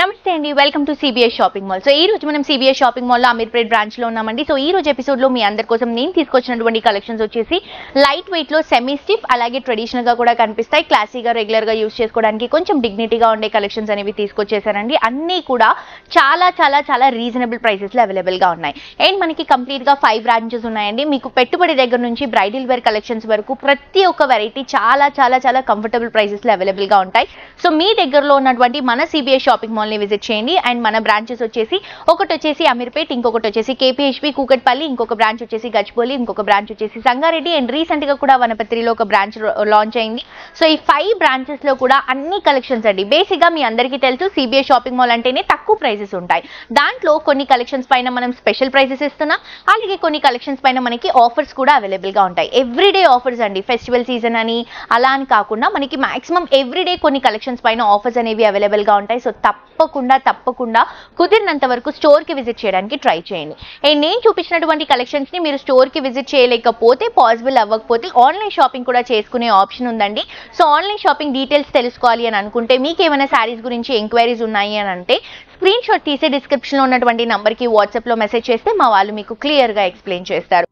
నమస్తే అండి, welcome to CBS shopping mall. So ఈ రోజు మనం సిబిఎస్ షాపింగ్ మాల్ లో అమీర్పేట్ బ్రాంచ్ లో ఉన్నామండి. సో ఈ రోజు ఎపిసోడ్ లో మీ అందరి కోసం నేను తీసుకొచ్చినటువంటి కలెక్షన్స్ వచ్చేసి లైట్ వెయిట్ లో సెమీ స్టిఫ్ అలాగే ట్రెడిషనల్ గా కూడా కనిపిస్తాయి. క్లాసీగా రెగ్యులర్ గా యూస్ చేసుకోవడానికి కొంచెం డిగ్నిటీగా ఉండే కలెక్షన్స్ అనేవి తీసుకొచ్చేసానండి. అన్నీ కూడా చాలా చాలా చాలా రీజనబుల్ ప్రైసెస్ లో అవైలబుల్ గా ఉన్నాయి. అండ్ మనకి కంప్లీట్ గా 5 బ్రాంచెస్ ఉన్నాయండి. మీకు పెట్టుబడి దగ్గర నుంచి బ్రైడల్ వేర్ కలెక్షన్స్ వరకు ప్రతి ఒక్క వెరైటీ చాలా చాలా చాలా కంఫర్టబుల్ ప్రైసెస్ లో అవైలబుల్ గా ఉంటాయి. సో మీ దగ్గరలో ఉన్నటువంటి మన సిబిఎస్ షాపింగ్ మాల్ ని విజిట్ చేయండి. అండ్ మన బ్రాంచెస్ వచ్చేసి ఒకటి వచ్చేసి అమీర్పేట్, ఇంకొకటి వచ్చేసి కేపీహెచ్పి కూకట్పల్లి, ఇంకొక బ్రాంచ్ వచ్చేసి గచ్చిబౌలి, ఇంకొక బ్రాంచ్ వచ్చేసి సంగారెడ్డి, అండ్ రీసెంట్ గా కూడా వనపత్రిలో ఒక బ్రాంచ్ లాంచ్ అయింది. సో ఈ 5 బ్రాంచెస్ లో కూడా అన్ని కలెక్షన్స్ అండి. బేసిక్ గా మీ అందరికీ తెలుసు సిబిఎస్ షాపింగ్ మాల్ అంటేనే తక్కువ ప్రైసెస్ ఉంటాయి. దాంట్లో కొన్ని కలెక్షన్స్ పైన మనం స్పెషల్ ప్రైసెస్ ఇస్తున్నాం, అలాగే కొన్ని కలెక్షన్స్ పైన మనకి ఆఫర్స్ కూడా అవైలబుల్ గా ఉంటాయి. ఎవ్రీడే ఆఫర్స్ అండి. ఫెస్టివల్ సీజన్ అని అలా అని కాకుండా మనకి మాక్సిమం ఎవ్రీడే కొన్ని కలెక్షన్స్ పైన ఆఫర్స్ అనేవి అవైలబుల్ గా ఉంటాయి. సో తప్పకుండా కుదిరినంత వరకు స్టోర్ కి విజిట్ చేయడానికి ట్రై చేయండి. అండ్ నేను చూపించినటువంటి కలెక్షన్స్ ని మీరు స్టోర్ కి విజిట్ చేయలేకపోతే, పాసిబుల్ అవ్వకపోతే ఆన్లైన్ షాపింగ్ కూడా చేసుకునే ఆప్షన్ ఉందండి. సో ఆన్లైన్ షాపింగ్ డీటెయిల్స్ తెలుసుకోవాలి అని అనుకుంటే, మీకు ఏమైనా శారీస్ గురించి ఎంక్వైరీస్ ఉన్నాయి అని అంటే స్క్రీన్ షాట్ తీసి డిస్క్రిప్షన్ లో ఉన్నటువంటి నంబర్ కి వాట్సాప్ లో మెసేజ్ చేస్తే మా వాళ్ళు మీకు క్లియర్ గా ఎక్స్ప్లెయిన్ చేస్తారు.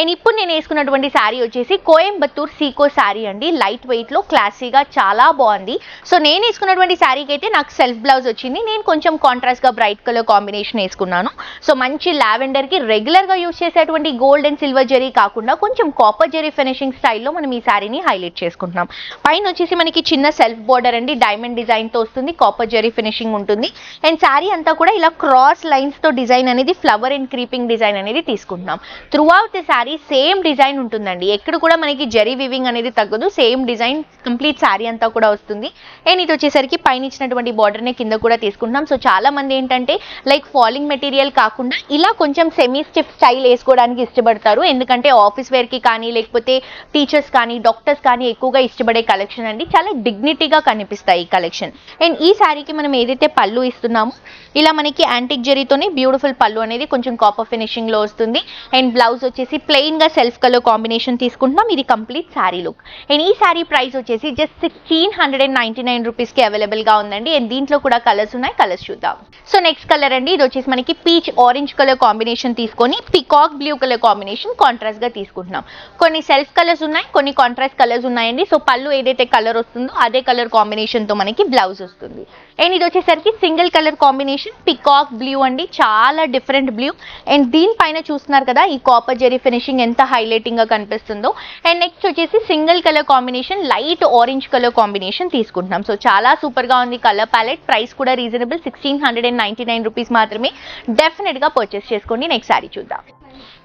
అండ్ ఇప్పుడు నేను వేసుకున్నటువంటి శారీ వచ్చేసి కోయంబత్తూర్ సీకో శారీ అండి. లైట్ వెయిట్ లో క్లాసీగా చాలా బాగుంది. సో నేను వేసుకున్నటువంటి శారీకి అయితే నాకు సెల్ఫ్ బ్లౌజ్ వచ్చింది. నేను కొంచెం కాంట్రాస్ట్ గా బ్రైట్ కలర్ కాంబినేషన్ వేసుకున్నాను. సో మంచి లావెండర్ కి రెగ్యులర్ గా యూజ్ చేసేటువంటి గోల్డ్ అండ్ సిల్వర్ జరీ కాకుండా కొంచెం కాపర్ జరీ ఫినిషింగ్ స్టైల్లో మనం ఈ శారీని హైలైట్ చేసుకుంటున్నాం. పైన వచ్చేసి మనకి చిన్న సెల్ఫ్ బోర్డర్ అండి, డైమండ్ డిజైన్ తో వస్తుంది, కాపర్ జరీ ఫినిషింగ్ ఉంటుంది. అండ్ శారీ అంతా కూడా ఇలా క్రాస్ లైన్స్ తో డిజైన్ అనేది, ఫ్లవర్ అండ్ క్రీపింగ్ డిజైన్ అనేది తీసుకుంటున్నాం. Through out the sari same design ఉంటుందండి. ఎక్కడ కూడా మనకి జరీ వివింగ్ అనేది తగ్గదు. సేమ్ డిజైన్ కంప్లీట్ శారీ అంతా కూడా వస్తుంది. అండ్ ఇది వచ్చేసరికి పైన ఇచ్చినటువంటి బార్డర్ ని కింద కూడా తీసుకుంటున్నాం. సో చాలా మంది ఏంటంటే లైక్ ఫాలింగ్ మెటీరియల్ కాకుండా ఇలా కొంచెం సెమీ స్టిఫ్ స్టైల్ వేసుకోవడానికి ఇష్టపడతారు. ఎందుకంటే ఆఫీస్ వేర్ కి కానీ, లేకపోతే టీచర్స్ కానీ, డాక్టర్స్ కానీ ఎక్కువగా ఇష్టపడే కలెక్షన్ అండి. చాలా డిగ్నిటీగా కనిపిస్తాయి ఈ కలెక్షన్. అండ్ ఈ శారీకి మనం ఏదైతే పళ్ళు ఇస్తున్నామో ఇలా మనకి యాంటిక్ జరీతోనే బ్యూటిఫుల్ పళ్ళు అనేది కొంచెం కాపర్ ఫినిషింగ్ లో వస్తుంది. అండ్ బ్లౌజ్ వచ్చేసి ప్లెయిన్ గా సెల్ఫ్ కలర్ కాంబినేషన్ తీసుకుంటున్నాం. ఇది కంప్లీట్ శారీ లుక్. అండ్ ఈ శారీ ప్రైస్ వచ్చేసి జస్ట్ 1699 రూపీస్ కి అవైలబుల్ గా ఉందండి. అండ్ దీంట్లో కూడా కలర్స్ ఉన్నాయి, కలర్స్ చూద్దాం. సో నెక్స్ట్ కలర్ అండి, ఇది వచ్చేసి మనకి పీచ్ ఆరెంజ్ కలర్ కాంబినేషన్ తీసుకొని peacock blue colour combination contrast గా తీసుకుంటున్నాం. కొన్ని సెల్ఫ్ కలర్స్ ఉన్నాయి, కొన్ని కాంట్రాస్ట్ కలర్స్ ఉన్నాయండి. సో పళ్ళు ఏదైతే కలర్ వస్తుందో అదే కలర్ కాంబినేషన్ తో మనకి బ్లౌజ్ వస్తుంది. అండ్ ఇది వచ్చేసరికి single colour combination peacock blue అండి, చాలా డిఫరెంట్ బ్లూ. అండ్ దీనిపైన చూస్తున్నారు కదా ఈ కాపర్ జెరీ ఫినిషింగ్ ఎంత హైలైటింగ్ గా కనిపిస్తుందో. అండ్ నెక్స్ట్ వచ్చేసి single colour combination light orange colour combination తీసుకుంటున్నాం. సో చాలా సూపర్ గా ఉంది కలర్ ప్యాలెట్. ప్రైస్ కూడా రీజనబుల్, 1699 రూపీస్ మాత్రమే. డెఫినెట్ గా పర్చేస్ చేసుకోండి. నెక్స్ట్ శారీ చూద్దాం.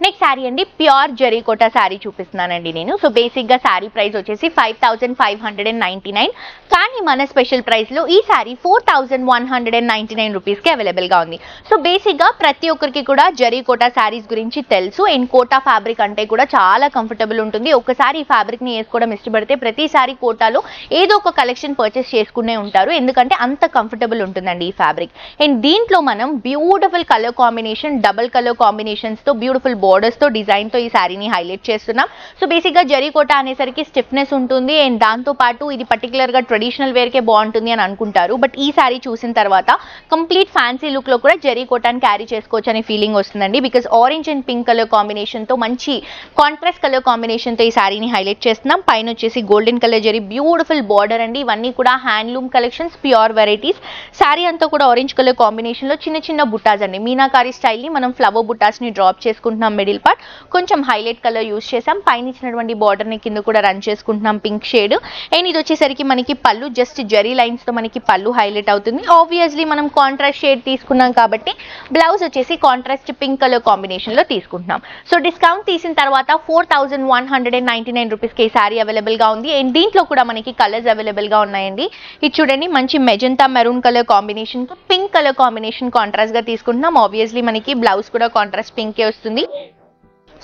నెక్స్ట్ శారీ అండి, ప్యూర్ జరీ కోటా శారీ చూపిస్తున్నానండి నేను. సో బేసిక్ గా శారీ ప్రైస్ వచ్చేసి 5599, కానీ మన స్పెషల్ ప్రైస్ లో ఈ శారీ 4199 రూపీస్ కి అవైలబుల్ గా ఉంది. సో బేసిక్ గా ప్రతి ఒక్కరికి కూడా జరీ కోటా శారీస్ గురించి తెలుసు. అండ్ కోటా ఫ్యాబ్రిక్ అంటే కూడా చాలా కంఫర్టబుల్ ఉంటుంది. ఒకసారి ఈ ఫ్యాబ్రిక్ ని వేసుకోవడం ఇష్టపడితే ప్రతిసారి కోటాలో ఏదో ఒక కలెక్షన్ పర్చేస్ చేసుకునే ఉంటారు, ఎందుకంటే అంత కంఫర్టబుల్ ఉంటుందండి ఈ ఫ్యాబ్రిక్. అండ్ దీంట్లో మనం beautiful colour combination, double colour combinations తో బ్యూటిఫుల్ బోర్డర్స్ తో డిజైన్ తో ఈ శారీని హైలైట్ చేస్తున్నాం. సో బేసిక్ గా జరీ కోటా అనేసరికి స్టిఫ్నెస్ ఉంటుంది. అండ్ దాంతో పాటు ఇది పర్టికులర్ గా ట్రెడిషనల్ వేర్ కే బాగుంటుంది అని అనుకుంటారు. బట్ ఈ శారీ చూసిన తర్వాత కంప్లీట్ ఫ్యాన్సీ లుక్ లో కూడా జరీ కోటాని క్యారీ చేసుకోవచ్చు అనే ఫీలింగ్ వస్తుందండి. Because orange and pink colour combination తో మంచి కాంట్రాస్ట్ కలర్ కాంబినేషన్ తో ఈ శారీని హైలైట్ చేస్తున్నాం. పైన వచ్చేసి golden colour zari beautiful border అండి. ఇవన్నీ కూడా handloom collections, pure varieties. Sari అంతా కూడా ఆరెంజ్ కలర్ కాంబినేషన్ లో చిన్న చిన్న బుట్టాస్ అండి, మీనాకారి స్టైల్ ని మనం ఫ్లవర్ బుట్టాస్ ని డ్రాప్ చేసుకుంటాం. చేసుకుంటున్నాం. మిడిల్ పార్ట్ కొంచెం హైలైట్ కలర్ యూస్ చేసాం. పైన ఇచ్చినటువంటి బార్డర్ ని కింద కూడా రన్ చేసుకుంటున్నాం పింక్ షేడ్. అండ్ ఇది వచ్చేసరికి మనకి పళ్ళు జస్ట్ జరీ లైన్స్ తో మనకి పళ్ళు హైలైట్ అవుతుంది. ఆబ్వియస్లీ మనం కాంట్రాస్ట్ షేడ్ తీసుకున్నాం కాబట్టి బ్లౌజ్ వచ్చేసి కాంట్రాస్ట్ పింక్ కలర్ కాంబినేషన్ లో తీసుకుంటున్నాం. సో డిస్కౌంట్ తీసిన తర్వాత 4199 రూపీస్ కి సారీ అవైలబుల్ గా ఉంది. అండ్ దీంట్లో కూడా మనకి కలర్స్ అవైలబుల్ గా ఉన్నాయండి. ఇది చూడండి, మంచి మెజెంటా మెరూన్ కలర్ కాంబినేషన్ తో పింక్ కలర్ కాంబినేషన్ కాంట్రాస్ట్ గా తీసుకుంటున్నాం. ఆబ్వియస్లీ మనకి బ్లౌజ్ కూడా కాంట్రాస్ట్ పింక్ వస్తుంది.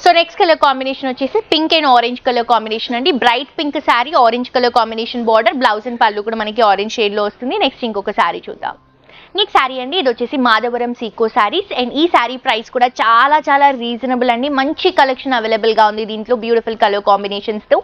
సో నెక్స్ట్ కలర్ కాంబినేషన్ వచ్చేసి pink and orange colour combination అండి. Bright pink sari, orange colour combination border, blouse and పళ్ళు కూడా మనకి ఆరెంజ్ షేడ్ లో వస్తుంది. నెక్స్ట్ ఇంకొక శారీ చూద్దాం. నెక్స్ట్ శారీ అండి, ఇది వచ్చేసి మాధవరం సీకో శారీస్. అండ్ ఈ శారీ ప్రైస్ కూడా చాలా రీజనబుల్ అండి. మంచి కలెక్షన్ అవైలబుల్ గా ఉంది. దీంట్లో బ్యూటిఫుల్ కలర్ కాంబినేషన్స్ తో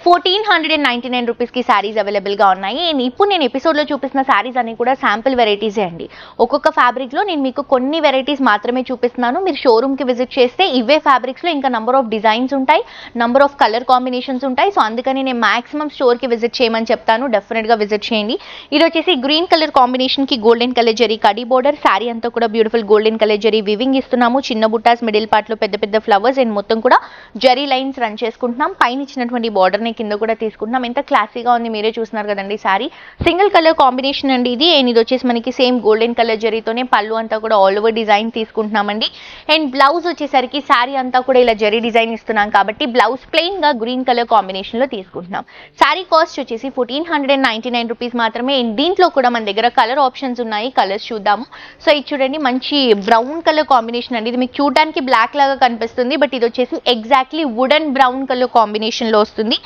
1499 రూపీస్ కి శారీస్ అవైలబుల్ గా ఉన్నాయి. అండ్ ఇప్పుడు నేను ఎపిసోడ్ లో చూపిస్తున్న శారీస్ అన్ని కూడా శాంపుల్ వెరైటీసే అండి. ఒక్కొక్క ఫ్యాబ్రిక్ లో నేను మీకు కొన్ని వెరైటీస్ మాత్రమే చూపిస్తున్నాను. మీరు షోరూమ్ కి విజిట్ చేస్తే ఇవే ఫ్యాబ్రిక్స్ లో ఇంకా నంబర్ ఆఫ్ డిజైన్స్ ఉంటాయి, నంబర్ ఆఫ్ కలర్ కాంబినేషన్స్ ఉంటాయి. సో అందుకని నేను మాక్సిమం స్టోర్ కి విజిట్ చేయమని చెప్తాను. డెఫినెట్ గా విజిట్ చేయండి. ఇది వచ్చేసి గ్రీన్ కలర్ కాంబినేషన్ కి గోల్డెన్ కలర్ జరీ కడి బోర్డర్, శారీ అంతా కూడా beautiful golden colour zari weaving ఇస్తున్నాము. చిన్న బుట్టాస్, మిడిల్ పార్ట్ లో పెద్ద ఫ్లవర్స్ అండ్ మొత్తం కూడా జరీ లైన్స్ రన్ చేసుకుంటున్నాం. పైన ఇచ్చినటువంటి బార్డర్ ని కింద కూడా తీసుకుంటున్నాం. ఎంత క్లాసీగా ఉంది, మీరే చూస్తున్నారు కదండి. శారీ సింగిల్ కలర్ కాంబినేషన్ అండి ఇది. అండ్ ఇది వచ్చేసి మనకి సేమ్ గోల్డెన్ కలర్ జరీతోనే పళ్ళు అంతా కూడా ఆల్ ఓవర్ డిజైన్ తీసుకుంటున్నామండి. అండ్ బ్లౌజ్ వచ్చేసరికి శారీ అంతా కూడా ఇలా జరీ డిజైన్ ఇస్తున్నాం కాబట్టి బ్లౌజ్ ప్లెయిన్ గా గ్రీన్ కలర్ కాంబినేషన్ లో తీసుకుంటున్నాం. శారీ కాస్ట్ వచ్చేసి 1499 రూపీస్ మాత్రమే. అండ్ దీంట్లో కూడా మన దగ్గర కలర్ ఆప్షన్స్ ఉన్నాయి. కలర్స్ చూద్దాము. సో ఇది చూడండి, మంచి బ్రౌన్ కలర్ కాంబినేషన్ అండి. ఇది మీకు చూడడానికి బ్లాక్ లాగా కనిపిస్తుంది, బట్ ఇది వచ్చేసి exactly wooden brown colour combination లో వస్తుంది.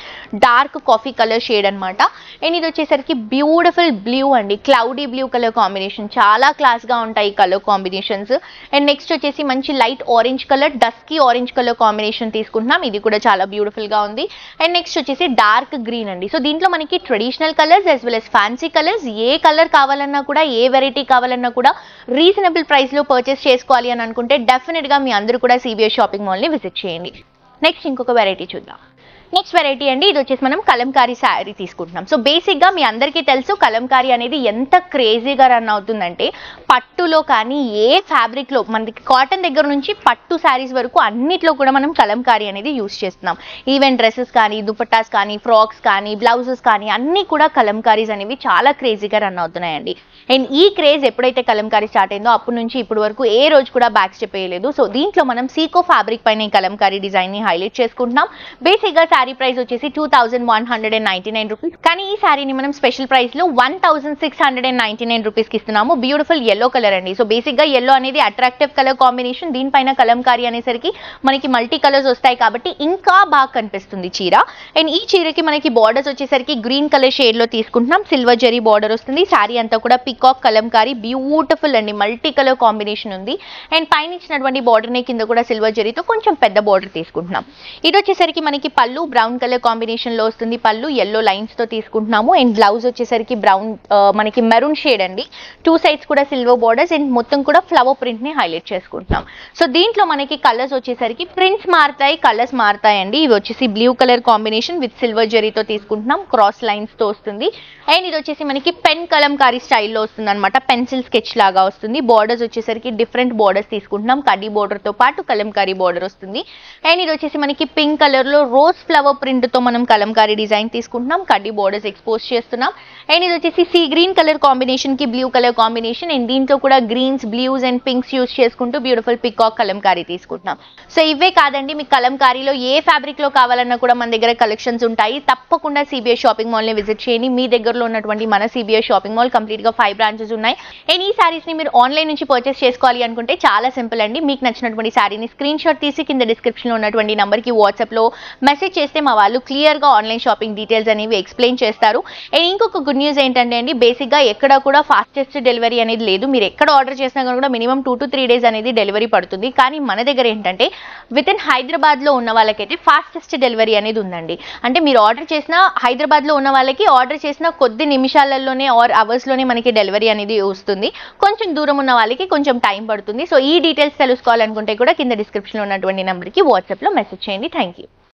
డార్క్ కాఫీ కలర్ షేడ్ అనమాట. అండ్ ఇది వచ్చేసరికి బ్యూటిఫుల్ బ్లూ అండి, క్లౌడీ బ్లూ కలర్ కాంబినేషన్. చాలా క్లాస్ గా ఉంటాయి కలర్ కాంబినేషన్స్. అండ్ నెక్స్ట్ వచ్చేసి మంచి light orange colour, dusky orange colour combination తీసుకుంటున్నాం. ఇది కూడా చాలా బ్యూటిఫుల్ గా ఉంది. అండ్ నెక్స్ట్ వచ్చేసి డార్క్ గ్రీన్ అండి. సో దీంట్లో మనకి traditional colours as well as fancy colours, ఏ కలర్ కావాలన్నా కూడా, ఏ వెరైటీ కావాలన్నా కూడా రీజనబుల్ ప్రైస్ లో పర్చేస్ చేసుకోవాలి అని అనుకుంటే డెఫినెట్ గా మీ అందరూ కూడా CVS షాపింగ్ మాల్ ని విజిట్ చేయండి. నెక్స్ట్ ఇంకొక వెరైటీ చూద్దాం. నెక్స్ట్ వెరైటీ అండి, ఇది వచ్చేసి మనం కలంకారీ శారీ తీసుకుంటున్నాం. సో బేసిక్ గా మీ అందరికీ తెలుసు కలంకారీ అనేది ఎంత క్రేజీగా రన్ అవుతుందంటే, పట్టులో కానీ ఏ ఫ్యాబ్రిక్ లో, మనకి కాటన్ దగ్గర నుంచి పట్టు శారీస్ వరకు అన్నిట్లో కూడా మనం కలంకారీ అనేది యూస్ చేస్తున్నాం. ఈవెన్ డ్రెస్సెస్ కానీ, దుపట్టాస్ కానీ, ఫ్రాక్స్ కానీ, బ్లౌజెస్ కానీ అన్ని కూడా కలంకారీస్ అనేవి చాలా క్రేజీగా రన్ అవుతున్నాయండి. అండ్ ఈ క్రేజ్ ఎప్పుడైతే కలంకారీ స్టార్ట్ అయిందో అప్పటి నుంచి ఇప్పటి వరకు ఏ రోజు కూడా బ్యాక్ స్టెప్ వేయలేదు. సో దీంట్లో మనం సీకో ఫ్యాబ్రిక్ పైన ఈ కలంకారీ డిజైన్ ని హైలైట్ చేసుకుంటున్నాం. బేసిక్ గా శారీ ప్రైస్ వచ్చేసి 2199 రూపీస్. కానీ ఈ శారీని మనం స్పెషల్ ప్రైస్ లో 1699 రూపీస్ కి ఇస్తున్నాము. బ్యూటిఫుల్ ఎల్లో కలర్ అండి. సో బేసిక్ గా ఎల్లో అనేది అట్రాక్టివ్ కలర్ కాంబినేషన్. దీనిపైన కలంకారీ అనేసరికి మనకి మల్టీ కలర్స్ వస్తాయి కాబట్టి ఇంకా బాగా కనిపిస్తుంది చీర. అండ్ ఈ చీరకి మనకి బార్డర్స్ వచ్చేసరికి గ్రీన్ కలర్ షేడ్ లో తీసుకుంటున్నాం. సిల్వర్ జరీ బార్డర్ వస్తుంది. శారీ అంతా కూడా పికాక్ కలంకారీ, బ్యూటిఫుల్ అండి, మల్టీ కలర్ కాంబినేషన్ ఉంది. అండ్ పైన ఇచ్చినటువంటి బార్డర్ ని కింద కూడా సిల్వర్ జరీతో కొంచెం పెద్ద బార్డర్ తీసుకుంటున్నాం. ఇది వచ్చేసరికి మనకి పళ్ళు బ్రౌన్ కలర్ కాంబినేషన్ లో వస్తుంది. పళ్ళు ఎల్లో లైన్స్ తో తీసుకుంటున్నాము. అండ్ బ్లౌజ్ వచ్చేసరికి బ్రౌన్ మనకి మెరూన్ షేడ్ అండి. టూ సైడ్స్ కూడా సిల్వర్ బార్డర్స్ అండ్ మొత్తం కూడా ఫ్లవర్ ప్రింట్ ని హైలైట్ చేసుకుంటున్నాం. సో దీంట్లో మనకి కలర్స్ వచ్చేసరికి ప్రింట్స్ మారుతాయి, కలర్స్ మారుతాయండి. ఇవి వచ్చేసి blue colour combination with silver జరీతో తీసుకుంటున్నాం. క్రాస్ లైన్స్ తో వస్తుంది. అండ్ ఇది వచ్చేసి మనకి పెన్ కలంకారీ స్టైల్లో వస్తుంది అనమాట. పెన్సిల్ స్కెచ్ లాగా వస్తుంది. బార్డర్స్ వచ్చేసరికి డిఫరెంట్ బార్డర్స్ తీసుకుంటున్నాం. కడ్డీ బార్డర్ తో పాటు కలంకారీ బార్డర్ వస్తుంది. అండ్ ఇది వచ్చేసి మనకి పింక్ కలర్ లో రోజ్ ఫ్లవర్ ప్రింట్ తో మనం కలంకారీ డిజైన్ తీసుకుంటున్నాం. కడ్డీ బార్డర్స్ ఎక్స్పోజ్ చేస్తున్నాం. అండ్ ఇది వచ్చేసి సీ గ్రీన్ కలర్ కాంబినేషన్ కి బ్లూ కలర్ కాంబినేషన్. అండ్ దీంట్లో కూడా greens, blues and pinks use చేసుకుంటూ బ్యూటిఫుల్ పికాక్ కలంకారీ తీసుకుంటున్నాం. సో ఇవే కాదండి, మీకు కలంకారీలో ఏ ఫ్యాబ్రిక్ లో కావాలన్నా కూడా మన దగ్గర కలెక్షన్స్ ఉంటాయి. తప్పకుండా CBS షాపింగ్ మాల్ ని విజిట్ చేయండి. మీ దగ్గరలో ఉన్నటువంటి మన CBS షాపింగ్ మాల్ కంప్లీట్ గా 5 బ్రాంచెస్ ఉన్నాయి. అండ్ ఈ సారీస్ ని మీరు ఆన్లైన్ నుంచి పర్చేస్ చేసుకోవాలి అనుకుంటే చాలా సింపుల్ అండి. మీకు నచ్చినటువంటి సారీని స్క్రీన్ షాట్ తీసి కింద డిస్క్రిప్షన్ లో ఉన్నటువంటి నంబర్ కి వాట్సాప్ లో మెసేజ్ చేస్తే మా వాళ్ళు క్లియర్ గా ఆన్లైన్ షాపింగ్ డీటెయిల్స్ అనేవి ఎక్స్ప్లెయిన్ చేస్తారు. అండ్ ఇంకొక గుడ్ న్యూస్ ఏంటంటే అండి, బేసిక్ గా ఎక్కడ కూడా ఫాస్టెస్ట్ డెలివరీ అనేది లేదు. మీరు ఎక్కడ ఆర్డర్ చేసినా కూడా మినిమం 2 to 3 days అనేది డెలివరీ పడుతుంది. కానీ మన దగ్గర ఏంటంటే విత్ ఇన్ హైదరాబాద్ లో ఉన్న వాళ్ళకైతే ఫాస్టెస్ట్ డెలివరీ అనేది ఉందండి. అంటే మీరు ఆర్డర్ చేసిన హైదరాబాద్ లో ఉన్న వాళ్ళకి ఆర్డర్ చేసిన కొద్ది నిమిషాలలోనే ఆర్ అవర్స్ లోనే మనకి డెలివరీ అనేది వస్తుంది. కొంచెం దూరం ఉన్న వాళ్ళకి కొంచెం టైం పడుతుంది. సో ఈ డీటెయిల్స్ తెలుసుకోవాలనుకుంటే కూడా కింద డిస్క్రిప్షన్ లో ఉన్నటువంటి నెంబర్ కి వాట్సాప్ లో మెసేజ్ చేయండి. Thank you.